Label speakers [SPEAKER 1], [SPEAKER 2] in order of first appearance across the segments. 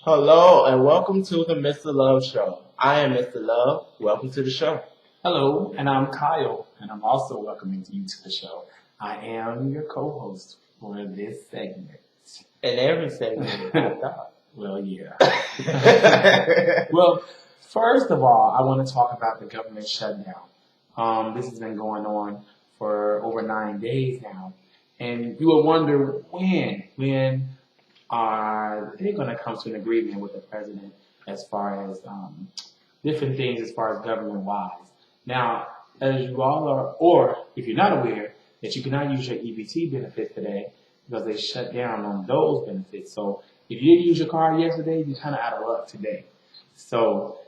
[SPEAKER 1] Hello and welcome to the Mr. Love Show. I am Mr. Love. Welcome to the show.
[SPEAKER 2] Hello, and I'm Kyle, and I'm also welcoming you to the show. I am your co-host for this segment.
[SPEAKER 1] And every segment, I thought.
[SPEAKER 2] Well, yeah. Well, first of all, I want to talk about the government shutdown. This has been going on for over 9 days now, and you will wonder when are they going to come to an agreement with the president as far as different things as far as government-wise. Now, as you all are, or if you're not aware, that you cannot use your EBT benefits today because they shut down on those benefits. So if you didn't use your card yesterday, you're kind of out of luck today. So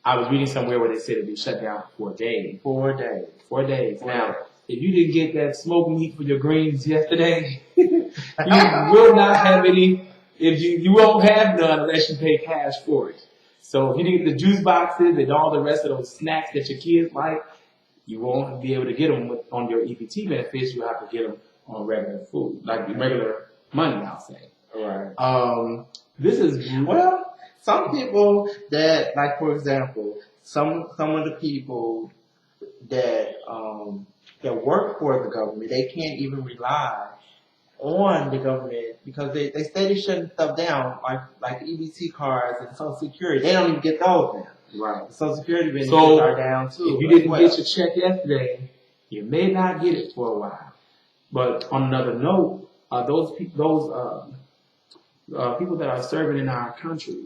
[SPEAKER 2] I was reading somewhere where they said it'd be shut down for 4 days.
[SPEAKER 1] 4 days.
[SPEAKER 2] 4 days. Now, if you didn't get that smoked meat for your greens yesterday, you will not have any. If you won't have none unless you pay cash for it. So if you didn't get the juice boxes and all the rest of those snacks that your kids like, you won't be able to get them on your EBT benefits. You have to get them on regular food, like regular money, I'll say.
[SPEAKER 1] Right.
[SPEAKER 2] This is
[SPEAKER 1] Some people that, like for example, some of the people that that work for the government, they can't even rely on the government because they steady shutting stuff down, like EBT cards and Social Security. They don't even get those now.
[SPEAKER 2] right.
[SPEAKER 1] Social Security benefits
[SPEAKER 2] So
[SPEAKER 1] are down too.
[SPEAKER 2] if you didn't get your check yesterday, you may not get it for a while. But on another note, those people that are serving our country,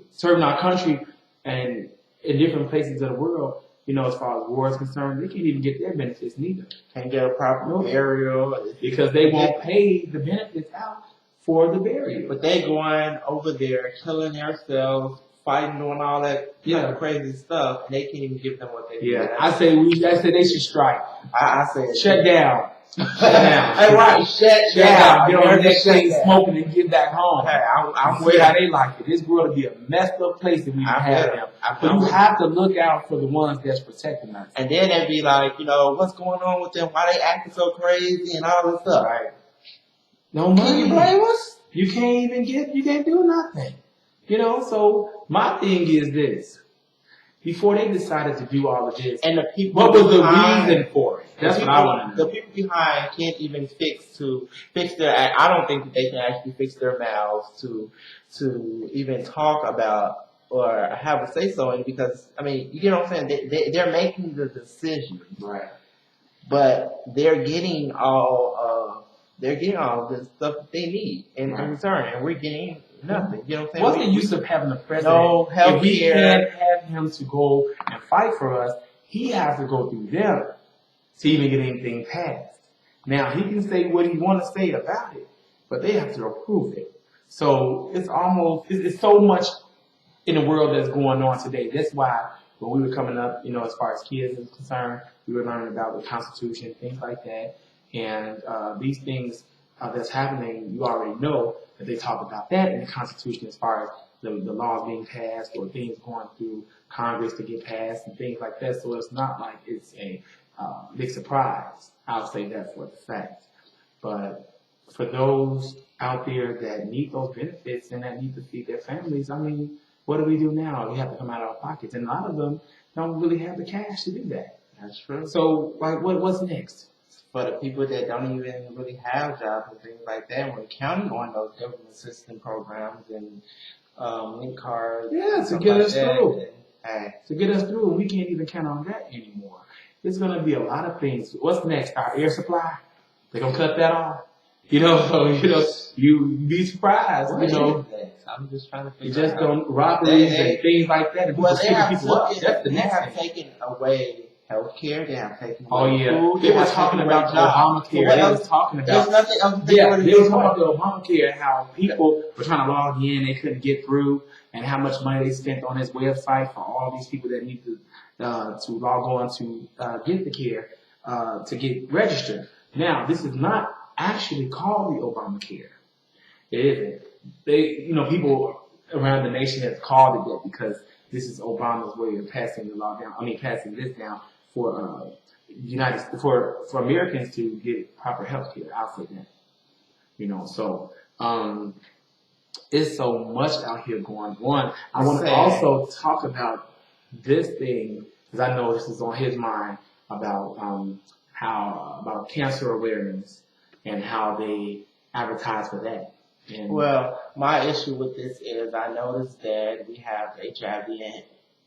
[SPEAKER 2] and in different places of the world, as far as war is concerned, they can't even get their benefits neither.
[SPEAKER 1] Can't get a proper burial
[SPEAKER 2] because they won't pay the benefits out for the burial.
[SPEAKER 1] But they going over there, killing themselves, fighting, doing all that crazy stuff, and they can't even give them what they need.
[SPEAKER 2] I say they should strike.
[SPEAKER 1] I say
[SPEAKER 2] shut down.
[SPEAKER 1] Shut down. Hey, right, shut down.
[SPEAKER 2] Get on the next thing smoking and get back home.
[SPEAKER 1] Hey, I'm
[SPEAKER 2] with how they like it. This world would be a messed up place if we didn't have them. But you have to look out for the ones that's protecting us.
[SPEAKER 1] And then they'd be like, what's going on with them? Why they acting so crazy and all this stuff?
[SPEAKER 2] Right. No money.
[SPEAKER 1] Can you blame us?
[SPEAKER 2] You can't do nothing. So my thing is this. Before they decided to do all of this,
[SPEAKER 1] and the people
[SPEAKER 2] what was the reason for it? That's what I want to know.
[SPEAKER 1] The people behind can't even fix their. I don't think that they can actually fix their mouths to even talk about or have a say so in, because you get what I'm saying. They're making the decision,
[SPEAKER 2] right?
[SPEAKER 1] But they're getting all the stuff that they need in return, and we're getting nothing. You know what I'm saying?
[SPEAKER 2] What's the use of having a president?
[SPEAKER 1] No health
[SPEAKER 2] if we can't have him to go and fight for us, he has to go through them to even get anything passed. Now, he can say what he want to say about it, but they have to approve it. So it's so much in the world that's going on today. That's why when we were coming up, as far as kids is concerned, we were learning about the Constitution, things like that. And these things that's happening, you already know that they talk about that in the Constitution as far as the laws being passed or things going through Congress to get passed and things like that. So it's not like it's a big surprise. I'll say that for the fact. But for those out there that need those benefits and that need to feed their families, what do we do now? We have to come out of our pockets. And a lot of them don't really have the cash to do that.
[SPEAKER 1] That's true.
[SPEAKER 2] So, what's next?
[SPEAKER 1] For the people that don't even really have jobs and things like that, we're counting on those government assistance programs and link cards.
[SPEAKER 2] Yeah, to get us through.
[SPEAKER 1] To
[SPEAKER 2] get us through, and we can't even count on that anymore. There's going to be a lot of things. What's next? Our air supply? They're going to cut that off? You'd be surprised.
[SPEAKER 1] I'm just trying to figure
[SPEAKER 2] out. Just don't robberies and things like that.
[SPEAKER 1] They have taken away healthcare. They have taken away food.
[SPEAKER 2] They were talking about Obamacare. They were talking about
[SPEAKER 1] nothing else.
[SPEAKER 2] They were talking about the Obamacare, how people were trying to log in, they couldn't get through, and how much money they spent on this website for all these people that need to log on to get the care, to get registered. Now, this is not actually called the Obamacare. It isn't. People around the nation have called it that because this is Obama's way of passing the law down. Passing this down for for Americans to get proper health care. I'll say that. So it's so much out here going on. I want to
[SPEAKER 1] Sad.
[SPEAKER 2] also talk about this thing because I know this is on his mind about about cancer awareness and how they advertise for that. And
[SPEAKER 1] Well, my issue with this is I noticed that we have HIV and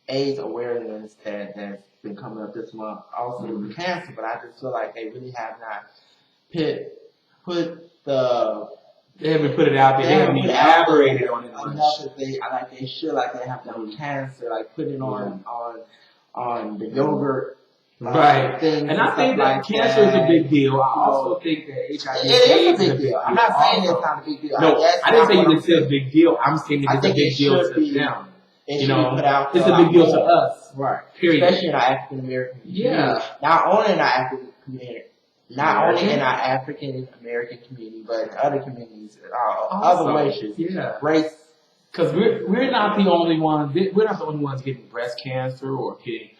[SPEAKER 1] AIDS awareness that's been coming up this month, also with cancer, but I just feel like they really have not put the
[SPEAKER 2] they haven't put it out there. They haven't
[SPEAKER 1] put it out there
[SPEAKER 2] elaborated on it
[SPEAKER 1] enough
[SPEAKER 2] much.
[SPEAKER 1] that they should, like they have done with cancer, like put it on the yogurt.
[SPEAKER 2] Right.
[SPEAKER 1] Things
[SPEAKER 2] And I think that
[SPEAKER 1] like
[SPEAKER 2] cancer is a big deal. I also think that HIV
[SPEAKER 1] It is
[SPEAKER 2] AIDS
[SPEAKER 1] a big deal. I'm not saying it's not a big deal.
[SPEAKER 2] No,
[SPEAKER 1] That's
[SPEAKER 2] I didn't
[SPEAKER 1] not
[SPEAKER 2] say
[SPEAKER 1] what I'm
[SPEAKER 2] it's a big deal. I'm saying
[SPEAKER 1] I
[SPEAKER 2] it's a
[SPEAKER 1] think
[SPEAKER 2] big
[SPEAKER 1] it
[SPEAKER 2] deal
[SPEAKER 1] should
[SPEAKER 2] to
[SPEAKER 1] be-
[SPEAKER 2] them.
[SPEAKER 1] It
[SPEAKER 2] You
[SPEAKER 1] should
[SPEAKER 2] know,
[SPEAKER 1] be put out there
[SPEAKER 2] it's a
[SPEAKER 1] lot
[SPEAKER 2] big deal to
[SPEAKER 1] more.
[SPEAKER 2] us.
[SPEAKER 1] Right.
[SPEAKER 2] Period.
[SPEAKER 1] Especially in our African American community.
[SPEAKER 2] Yeah.
[SPEAKER 1] Not only in our African community, not
[SPEAKER 2] American?
[SPEAKER 1] only in our African American community, but in other communities,
[SPEAKER 2] Also,
[SPEAKER 1] other races,
[SPEAKER 2] yeah.
[SPEAKER 1] race.
[SPEAKER 2] Because we're not the only ones. We're not the only ones getting breast cancer or getting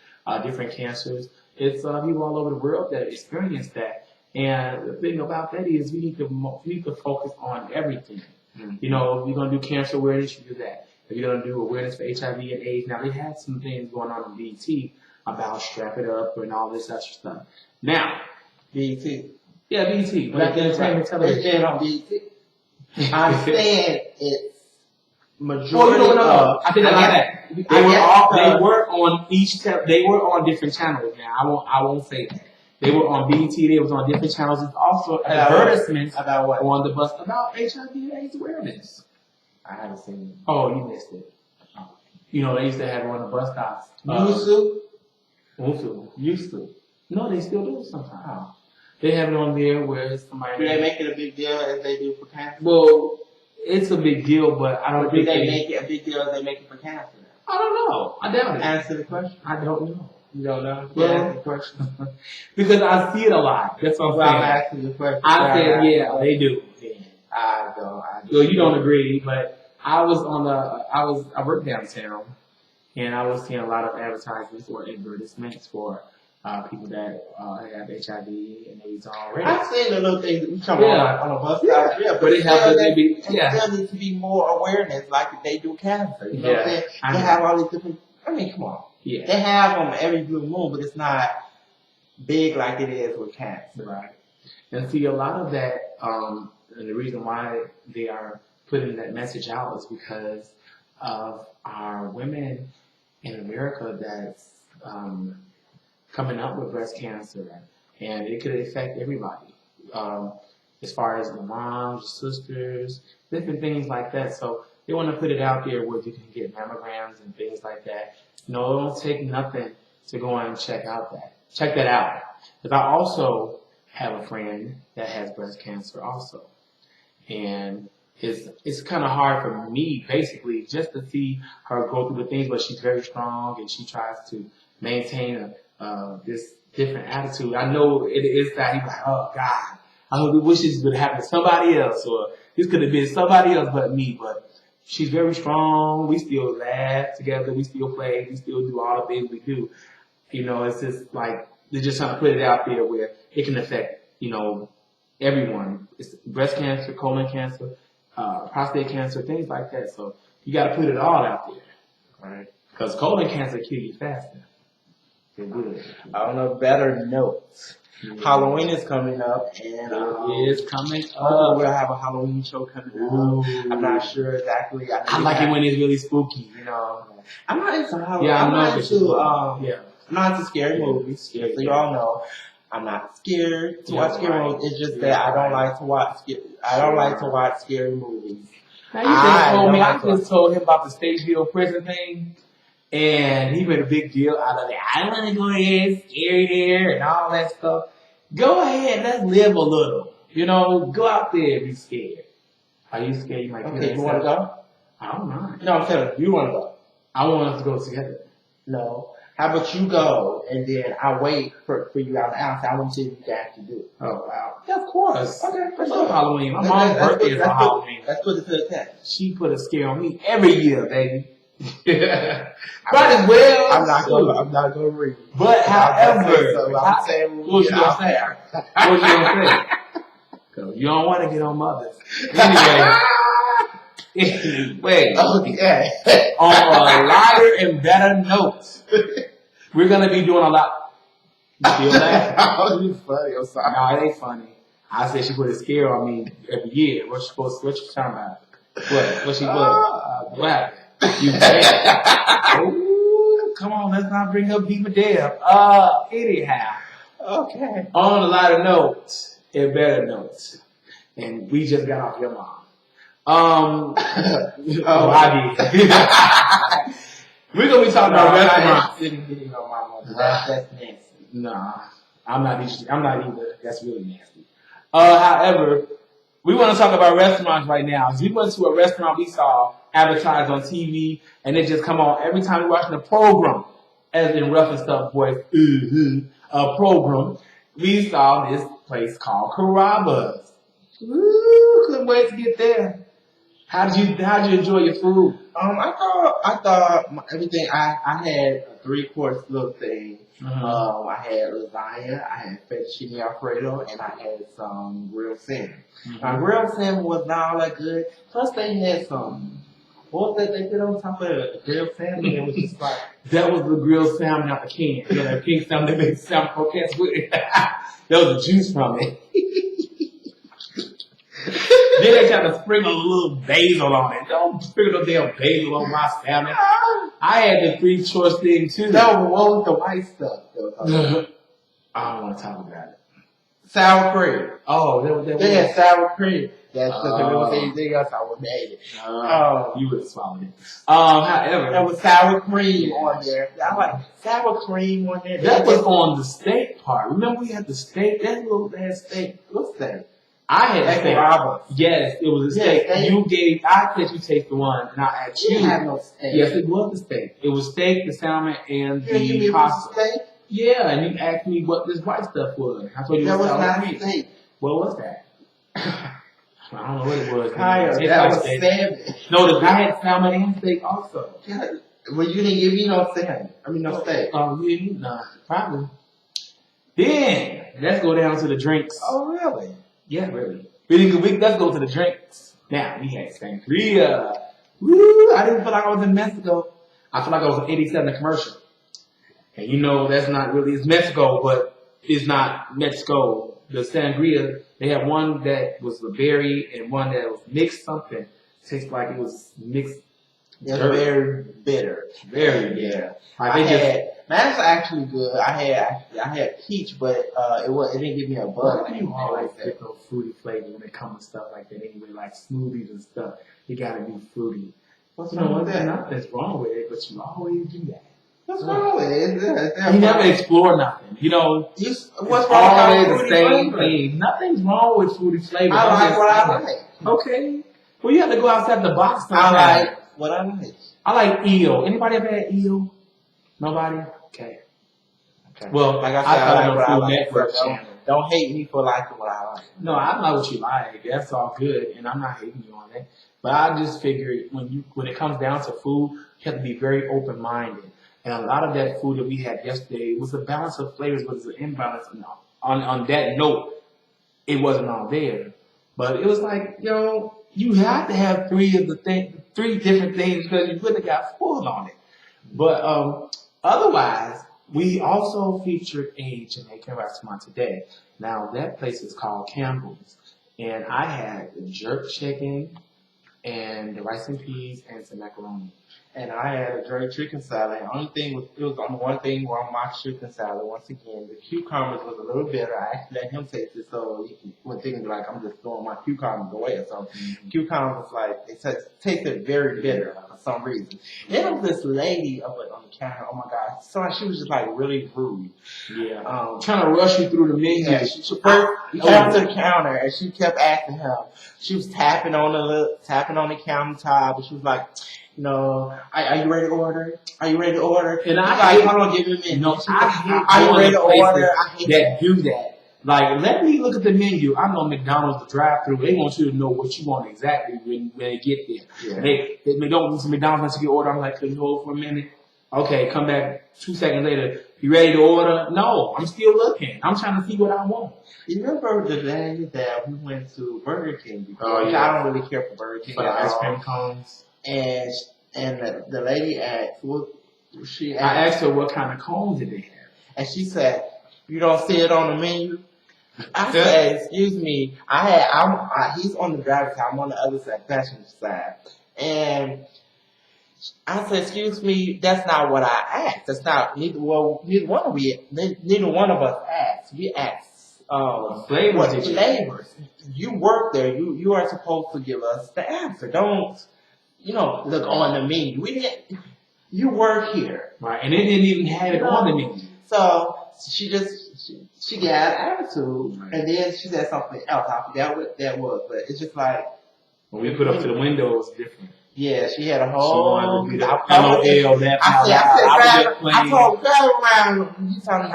[SPEAKER 2] different cancers. It's people all over the world that experience that. And the thing about that is we need to focus on everything.
[SPEAKER 1] Mm-hmm.
[SPEAKER 2] You know, if you're gonna do cancer awareness, you do that. If you're gonna do awareness for HIV and AIDS, now they had some things going on BET about strap it up and all this extra stuff. Now,
[SPEAKER 1] BET.
[SPEAKER 2] yeah, BET, Black Entertainment
[SPEAKER 1] It's
[SPEAKER 2] Television.
[SPEAKER 1] been on BET. I'm saying it's
[SPEAKER 2] Well,
[SPEAKER 1] majority
[SPEAKER 2] you know,
[SPEAKER 1] of.
[SPEAKER 2] I think
[SPEAKER 1] I
[SPEAKER 2] like
[SPEAKER 1] guess-
[SPEAKER 2] that. They
[SPEAKER 1] I guess
[SPEAKER 2] were on they were on different channels. Now I won't say that. They were on BET. They was on different channels. There's also advertisements
[SPEAKER 1] About what?
[SPEAKER 2] on the bus about HIV and AIDS awareness.
[SPEAKER 1] I haven't seen it.
[SPEAKER 2] Oh, you missed it. You know, they used to have it on the bus stops.
[SPEAKER 1] Used to.
[SPEAKER 2] No, they still do sometimes. They have it on there where somebody.
[SPEAKER 1] Do they make it a big deal as they do for cancer?
[SPEAKER 2] Well, it's a big deal, but I don't
[SPEAKER 1] Or do
[SPEAKER 2] think
[SPEAKER 1] they make it a big deal as they make it for cancer?
[SPEAKER 2] I don't know. I doubt it.
[SPEAKER 1] Answer the question.
[SPEAKER 2] I don't know.
[SPEAKER 1] You don't know?
[SPEAKER 2] Well,
[SPEAKER 1] Answer the question.
[SPEAKER 2] Because I see it a lot. That's what I'm
[SPEAKER 1] Well, I'm
[SPEAKER 2] saying.
[SPEAKER 1] asking the question.
[SPEAKER 2] I said, yeah, they do.
[SPEAKER 1] I don't.
[SPEAKER 2] Well, you don't agree, but I worked downtown, and I was seeing a lot of advertisements or advertisements for people that have HIV and AIDS already.
[SPEAKER 1] I've seen the little things that we come
[SPEAKER 2] Yeah.
[SPEAKER 1] on a bus
[SPEAKER 2] Yeah.
[SPEAKER 1] stop. Yeah,
[SPEAKER 2] But it has
[SPEAKER 1] still,
[SPEAKER 2] to be,
[SPEAKER 1] it
[SPEAKER 2] yeah.
[SPEAKER 1] still needs to be more awareness like they do cancer. You know what I'm saying?
[SPEAKER 2] I
[SPEAKER 1] They
[SPEAKER 2] know.
[SPEAKER 1] have all these different, I mean, come on.
[SPEAKER 2] Yeah.
[SPEAKER 1] They have them every blue moon, but it's not big like it is with cancer.
[SPEAKER 2] Right. And see, a lot of that, and the reason why they are putting that message out is because of our women in America that's coming up with breast cancer, and it could affect everybody, as far as the moms, the sisters, different things like that. So they want to put it out there where you can get mammograms and things like that. No, it don't take nothing to go and check that out. Because I also have a friend that has breast cancer also, and it's kind of hard for me basically just to see her go through the things, but she's very strong and she tries to maintain this different attitude. I know it is that he's like, oh God, I hope wish this would happen to somebody else, or this could have been somebody else but me. But she's very strong. We still laugh together. We still play. We still do all the things we do. You know, it's just like they're just trying to put it out there where it can affect, you know, everyone. It's breast cancer, colon cancer, prostate cancer, things like that. So you got to put it all out there, right? Because colon cancer kill you faster. It will.
[SPEAKER 1] On a better note, Halloween is coming up, and
[SPEAKER 2] It is coming
[SPEAKER 1] we'll
[SPEAKER 2] up.
[SPEAKER 1] have a Halloween show coming
[SPEAKER 2] Ooh.
[SPEAKER 1] up. I'm not sure exactly.
[SPEAKER 2] I like it when it's really spooky, you know.
[SPEAKER 1] I'm not into Halloween.
[SPEAKER 2] Yeah,
[SPEAKER 1] I'm not
[SPEAKER 2] it's-
[SPEAKER 1] into
[SPEAKER 2] yeah.
[SPEAKER 1] I'm not into scary movies.
[SPEAKER 2] Scary
[SPEAKER 1] So y'all know, I'm not scared to
[SPEAKER 2] Yeah,
[SPEAKER 1] watch scary
[SPEAKER 2] right.
[SPEAKER 1] movies. It's just
[SPEAKER 2] Yeah,
[SPEAKER 1] that I don't
[SPEAKER 2] right.
[SPEAKER 1] like to watch. I don't like to watch scary movies.
[SPEAKER 2] Now, you just told me, I
[SPEAKER 1] don't like
[SPEAKER 2] just told him about the Stateville prison thing, and he made a big deal out of it. I want to go there, scary there, and all that stuff. Go ahead, let's live a little. You know, go out there and be scared. Are you scared you might kill
[SPEAKER 1] Okay, you want to
[SPEAKER 2] yourself?
[SPEAKER 1] go?
[SPEAKER 2] I don't mind.
[SPEAKER 1] No, I'm saying you want to go.
[SPEAKER 2] I want us to go together.
[SPEAKER 1] No. How about you go and then I wait for you out the house. I want to see if you can actually do it.
[SPEAKER 2] Oh, wow.
[SPEAKER 1] Yeah, of course. Okay,
[SPEAKER 2] I
[SPEAKER 1] for
[SPEAKER 2] love
[SPEAKER 1] sure.
[SPEAKER 2] Halloween. My mom's birthday is on Halloween.
[SPEAKER 1] Let's put it to the test.
[SPEAKER 2] She put a scare on me every year, baby. Might as well.
[SPEAKER 1] I'm not going to read.
[SPEAKER 2] But however,
[SPEAKER 1] So I'm saying
[SPEAKER 2] what you gonna say? What you gonna say? 'Cause you don't want to get on mothers. Anyway, Anyway,
[SPEAKER 1] Okay.
[SPEAKER 2] on a lighter and better note, we're gonna be doing a lot. You feel that?
[SPEAKER 1] Oh, you funny. I'm sorry.
[SPEAKER 2] No, it ain't funny. I said she put a scare on me every year. What you talking about? What she put? What happened? You dead? Ooh, come on, let's not bring up Beaver Deb. Anyhow,
[SPEAKER 1] Okay.
[SPEAKER 2] on a lighter note, and better notes, and we just got off your mom. I did. We're gonna be talking about restaurants.
[SPEAKER 1] Sitting getting on my mother. That's nasty.
[SPEAKER 2] Nah, I'm not either. That's really nasty. However, we want to talk about restaurants right now. We went to a restaurant we saw advertised on TV, and it just come on every time we watching a program, as in Rough and Stuff Boys, a program. We saw this place called Carrabba's. Ooh, couldn't wait to get there. How did you enjoy your food?
[SPEAKER 1] I thought everything. I had a 3-course little thing.
[SPEAKER 2] Mm-hmm.
[SPEAKER 1] I had lasagna, I had fettuccine alfredo, and I had some grilled salmon.
[SPEAKER 2] Mm-hmm.
[SPEAKER 1] Now, grilled salmon was not all that good. Plus, they had some. What was that they put on top of the grilled salmon? It was just like
[SPEAKER 2] that was the grilled salmon out the can. You know, that pink salmon they made salmon croquettes with it. That was the juice from it. Then they tried to sprinkle a little basil on it. Don't sprinkle no damn basil on my salmon. I had the 3-choice thing too.
[SPEAKER 1] no, what was the white stuff?
[SPEAKER 2] I don't want to talk about it.
[SPEAKER 1] Sour cream.
[SPEAKER 2] Oh, that
[SPEAKER 1] They had sour cream. That's because if it was
[SPEAKER 2] Oh.
[SPEAKER 1] anything else, I would have ate it.
[SPEAKER 2] You would have swallowed it. However,
[SPEAKER 1] There was sour cream on there. I like sour cream on there.
[SPEAKER 2] that was on the steak part. Remember we had the steak? That little bad steak.
[SPEAKER 1] What's that?
[SPEAKER 2] I had
[SPEAKER 1] That's
[SPEAKER 2] steak.
[SPEAKER 1] Carrabba's.
[SPEAKER 2] Yes, it was a
[SPEAKER 1] Yeah,
[SPEAKER 2] steak.
[SPEAKER 1] steak.
[SPEAKER 2] You gave, I let you taste the one, and I asked
[SPEAKER 1] She
[SPEAKER 2] you.
[SPEAKER 1] didn't have no steak.
[SPEAKER 2] Yes, it was the steak. It was steak, the salmon, and
[SPEAKER 1] You didn't give me
[SPEAKER 2] the
[SPEAKER 1] a piece
[SPEAKER 2] pasta.
[SPEAKER 1] of steak?
[SPEAKER 2] Yeah, and you asked me what this white stuff was. I told you
[SPEAKER 1] That
[SPEAKER 2] it was
[SPEAKER 1] was
[SPEAKER 2] sour
[SPEAKER 1] not
[SPEAKER 2] cream.
[SPEAKER 1] steak.
[SPEAKER 2] What was that? I don't know what it was.
[SPEAKER 1] Kyle,
[SPEAKER 2] It tasted
[SPEAKER 1] that
[SPEAKER 2] like
[SPEAKER 1] was
[SPEAKER 2] steak.
[SPEAKER 1] salmon.
[SPEAKER 2] No, I had salmon and steak also.
[SPEAKER 1] Yeah, well, you didn't give me no salmon. I mean, no steak.
[SPEAKER 2] Oh, yeah, nah, probably. Then let's go down to the drinks.
[SPEAKER 1] Oh, really?
[SPEAKER 2] Yeah, really. Let's go to the drinks. Now we had sangria. Woo! I didn't feel like I was in Mexico. I feel like I was in 87 commercial. And you know that's not really it's Mexico, but it's not Mexico. The sangria, they had one that was a berry and one that was mixed something. Tastes like it was mixed.
[SPEAKER 1] It was very bitter.
[SPEAKER 2] Very bitter.
[SPEAKER 1] I had, that's actually good. I had peach, but it didn't give me a buzz.
[SPEAKER 2] Why do you always get those fruity flavors when it comes to stuff like that anyway, like smoothies and stuff? You gotta be fruity.
[SPEAKER 1] What's
[SPEAKER 2] You know,
[SPEAKER 1] wrong with that?
[SPEAKER 2] nothing's wrong with it, but you always do that.
[SPEAKER 1] What's wrong with it?
[SPEAKER 2] You never explore nothing. You know,
[SPEAKER 1] What's
[SPEAKER 2] it's
[SPEAKER 1] wrong
[SPEAKER 2] always
[SPEAKER 1] with
[SPEAKER 2] the
[SPEAKER 1] fruity
[SPEAKER 2] same
[SPEAKER 1] flavor?
[SPEAKER 2] thing. Nothing's wrong with fruity flavors.
[SPEAKER 1] I like what I like.
[SPEAKER 2] Okay. Well, you have to go outside the box sometimes.
[SPEAKER 1] I like what I like.
[SPEAKER 2] I like eel. Anybody ever had eel? Nobody? Okay. Well,
[SPEAKER 1] Like I said,
[SPEAKER 2] I
[SPEAKER 1] I
[SPEAKER 2] thought
[SPEAKER 1] like
[SPEAKER 2] on
[SPEAKER 1] what I
[SPEAKER 2] Food
[SPEAKER 1] like.
[SPEAKER 2] Network
[SPEAKER 1] So
[SPEAKER 2] channel.
[SPEAKER 1] don't hate me for liking what I like.
[SPEAKER 2] No, I like what you like. That's all good, and I'm not hating you on that. But I just figured when it comes down to food, you have to be very open minded. And a lot of that food that we had yesterday was a balance of flavors, but it's an imbalance. And on that note, it wasn't all there. But it was like, you know, you have to have three different things because you wouldn't have got full on it. But otherwise, we also featured a Jamaican restaurant today. Now that place is called Campbell's, and I had the jerk chicken and the rice and peas and some macaroni.
[SPEAKER 1] And I had a jerk chicken salad. Only thing was, it was on one thing wrong with my chicken salad. Once again, the cucumbers was a little bitter. I actually let him taste it, so when thinking like I'm just throwing my cucumbers away or something. Cucumbers like they tasted very bitter for some reason. Then there was this lady up on the counter. Oh my god! So she was just like really rude.
[SPEAKER 2] Yeah. Trying to rush you through the menu.
[SPEAKER 1] Yeah, she came to the counter and she kept asking him. She was tapping on the countertop, and she was like, you know, are you ready to order? Are you ready to order?
[SPEAKER 2] And I
[SPEAKER 1] like,
[SPEAKER 2] hate-
[SPEAKER 1] hold on, give me a minute.
[SPEAKER 2] No,
[SPEAKER 1] She's
[SPEAKER 2] I
[SPEAKER 1] like,
[SPEAKER 2] hate
[SPEAKER 1] are you
[SPEAKER 2] going
[SPEAKER 1] ready
[SPEAKER 2] to
[SPEAKER 1] to
[SPEAKER 2] places
[SPEAKER 1] order? I hate
[SPEAKER 2] that do that. Like, let me look at the menu. I know McDonald's, the drive-through, they want you to know what you want exactly when they get there.
[SPEAKER 1] Yeah.
[SPEAKER 2] They don't listen to McDonald's once you get order. I'm like, can you hold for a minute? Okay, come back 2 seconds later. You ready to order? No, I'm still looking. I'm trying to see what I want.
[SPEAKER 1] You remember the day that we went to Burger King before?
[SPEAKER 2] Oh, yeah.
[SPEAKER 1] I don't really care for Burger King
[SPEAKER 2] For the
[SPEAKER 1] at
[SPEAKER 2] ice
[SPEAKER 1] all.
[SPEAKER 2] cream cones.
[SPEAKER 1] And the lady asked,
[SPEAKER 2] I asked her what kind of cones did they have.
[SPEAKER 1] And she said, "You don't see it on the menu?" I said, "Excuse me, he's on the driver's side, I'm on the other side, passenger side." And I said, "Excuse me, that's not what I asked. That's not neither one of us asked. We asked
[SPEAKER 2] Flavors.
[SPEAKER 1] what flavors. You work there. You are supposed to give us the answer. Don't look on the menu. You work here,
[SPEAKER 2] right? And they didn't even have it on the menu.
[SPEAKER 1] So she got attitude, right. And then she said something else. I forgot what that was, but it's just like
[SPEAKER 2] when we put up to the window, it was different.
[SPEAKER 1] Yeah, she had a whole.
[SPEAKER 2] LOL.
[SPEAKER 1] I told girl around. You talking?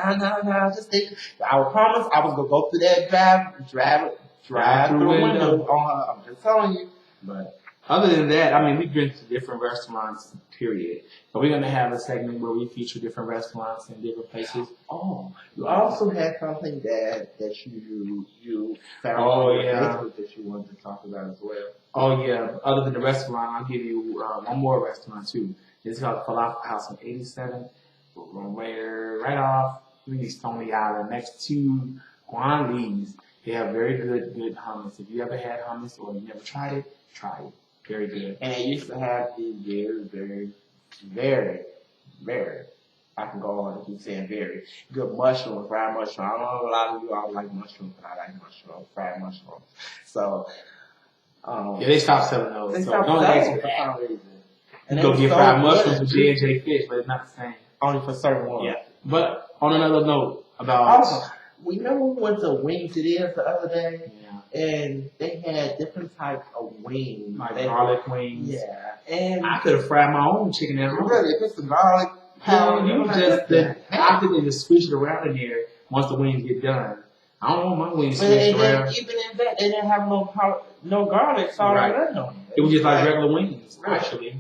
[SPEAKER 1] No. Just think. I promise I was gonna go through that drive through the window on her. I'm just telling you.
[SPEAKER 2] But other than that, I mean, we've been to different restaurants. Period. But we're gonna have a segment where we feature different restaurants in different places.
[SPEAKER 1] Oh, you also had something that you found
[SPEAKER 2] on
[SPEAKER 1] Facebook that you wanted to talk about as well.
[SPEAKER 2] Oh yeah. Other than the restaurant, I'll give you one more restaurant too. It's called Falafel House on 87th. Right off Stony Island, next to Guan Lee's. They have very good hummus. If you ever had hummus or you never tried it, try it. Very good.
[SPEAKER 1] And it used to have these very, I can go on and keep saying very good mushrooms, fried mushrooms. I don't know a lot of you all like mushrooms, but I like mushrooms, fried mushrooms. So,
[SPEAKER 2] they stopped selling those.
[SPEAKER 1] They stopped selling for some reason.
[SPEAKER 2] You go get fried mushrooms with J&J Fish, but it's not the same.
[SPEAKER 1] Only for certain ones.
[SPEAKER 2] Yeah. But on another note about...
[SPEAKER 1] we remember we went to Wings It Is the other day, and they had different types of wings.
[SPEAKER 2] Like garlic wings.
[SPEAKER 1] Yeah. And
[SPEAKER 2] I could have fried my own chicken at home.
[SPEAKER 1] Really? Put some garlic powder.
[SPEAKER 2] I think they just switch it around in there once the wings get done. I don't want my wings switched around.
[SPEAKER 1] Even in that, they didn't have no garlic, salt, or nothing on it.
[SPEAKER 2] It was just like regular wings, actually.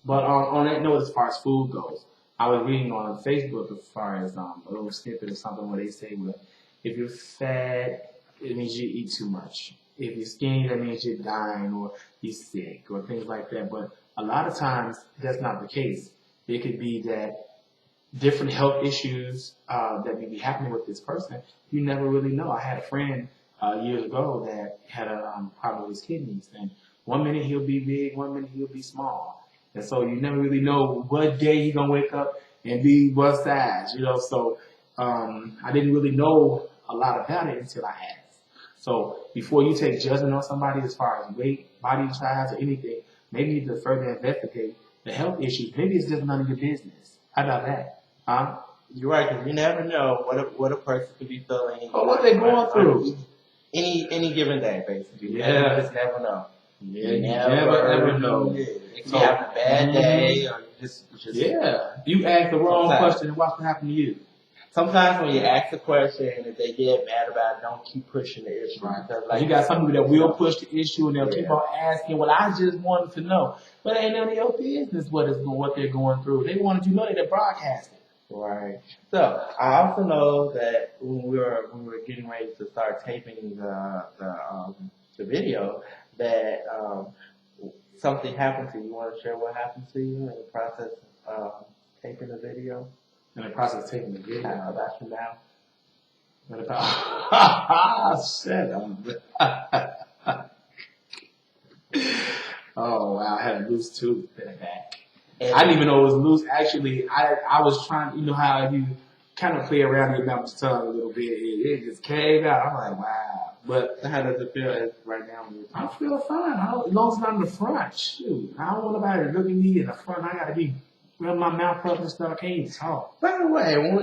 [SPEAKER 2] But on that note, as far as food goes, I was reading on Facebook as far as a little snippet or something where they say, well, if you're fat, it means you eat too much. If you're skinny, that means you're dying or you're sick or things like that. But a lot of times, that's not the case. It could be that different health issues that may be happening with this person, you never really know. I had a friend years ago that had a problem with his kidneys. And 1 minute he'll be big, 1 minute he'll be small. And so you never really know what day he's going to wake up and be what size, So I didn't really know a lot about it until I asked. So before you take judgment on somebody as far as weight, body size, or anything, maybe you need to further investigate the health issues. Maybe it's just none of your business. How about that? Huh?
[SPEAKER 1] You're right, because you never know what a person could be feeling.
[SPEAKER 2] Or what they're going through.
[SPEAKER 1] Any given day, basically.
[SPEAKER 2] Yeah.
[SPEAKER 1] You just never know.
[SPEAKER 2] You never know.
[SPEAKER 1] If you have a bad day, or you just
[SPEAKER 2] you ask the wrong question, and what's going to happen to you?
[SPEAKER 1] Sometimes when you ask a question, if they get mad about it, don't keep pushing the issue.
[SPEAKER 2] Right. Because you got some people that will push the issue and they'll keep on asking, well, I just wanted to know. But it ain't none of your business what they're going through. They wanted to know that they're broadcasting.
[SPEAKER 1] Right. So I also know that when we were getting ready to start taping the video, that something happened to you. You want to share what happened to you in the process of taping the video?
[SPEAKER 2] In the process of taking the video.
[SPEAKER 1] About you now.
[SPEAKER 2] Oh wow, I had a loose tooth in the back. I didn't even know it was loose. Actually, I was trying, you know how you kind of play around your mouth's tongue a little bit. It just came out. I'm like, wow. But
[SPEAKER 1] how does it feel right now?
[SPEAKER 2] I feel fine. As long as it's not in the front. Shoot. I don't want nobody to look at me in the front. I got to be rub my mouth up and stuff. I can't even talk.
[SPEAKER 1] By the way, when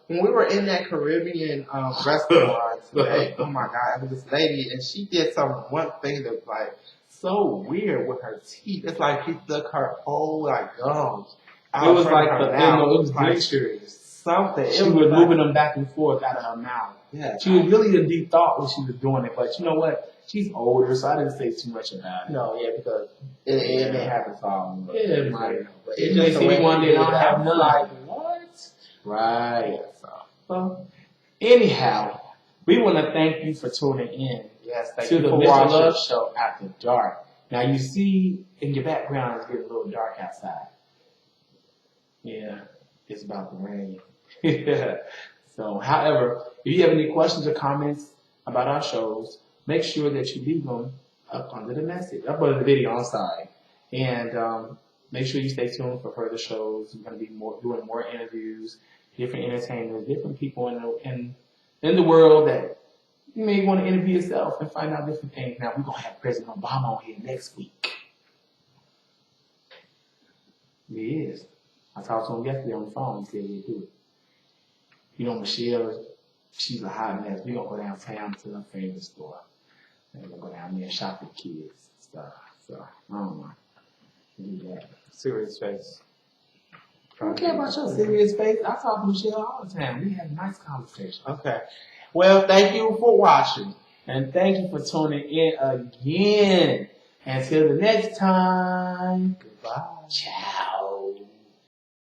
[SPEAKER 1] we were in that Caribbean restaurant today, oh my God, it was this lady, and she did one thing that's like so weird with her teeth. It's like she stuck her whole gums.
[SPEAKER 2] It was like it was glittery.
[SPEAKER 1] Something.
[SPEAKER 2] She was moving them back and forth out of her mouth.
[SPEAKER 1] Yeah.
[SPEAKER 2] She was really in deep thought when she was doing it, but you know what? She's older, so I didn't say too much about it.
[SPEAKER 1] No, yeah, because it may happen to all of us.
[SPEAKER 2] It might.
[SPEAKER 1] But
[SPEAKER 2] It just makes me one day I don't have none.
[SPEAKER 1] Like, what?
[SPEAKER 2] Right. So, anyhow, we want to thank you for tuning in
[SPEAKER 1] Yes, thank
[SPEAKER 2] to
[SPEAKER 1] you
[SPEAKER 2] the
[SPEAKER 1] for
[SPEAKER 2] Mr.
[SPEAKER 1] watching.
[SPEAKER 2] Love Show After Dark. Now, you see in your background, it's getting a little dark outside. Yeah, it's about to rain. So, however, if you have any questions or comments about our shows, make sure that you leave them up under the message, up under the video, I'm sorry. And make sure you stay tuned for further shows. We're going to be doing more interviews, different entertainers, different people in the world that you may want to interview yourself and find out different things. Now, we're going to have President Obama on here next week. He is. I talked to him yesterday on the phone. He said he'd do it. You know, Michelle, she's a hot mess. We're going to go downtown to her favorite store. And we're going to go down there and shop with kids and stuff. So, I don't know. Do that.
[SPEAKER 1] Serious face.
[SPEAKER 2] I don't care about your serious face. I talk to Michelle all the time. We have a nice conversation.
[SPEAKER 1] Okay. Well, thank you for watching.
[SPEAKER 2] And thank you for tuning in again. Until the next time.
[SPEAKER 1] Goodbye.
[SPEAKER 2] Ciao.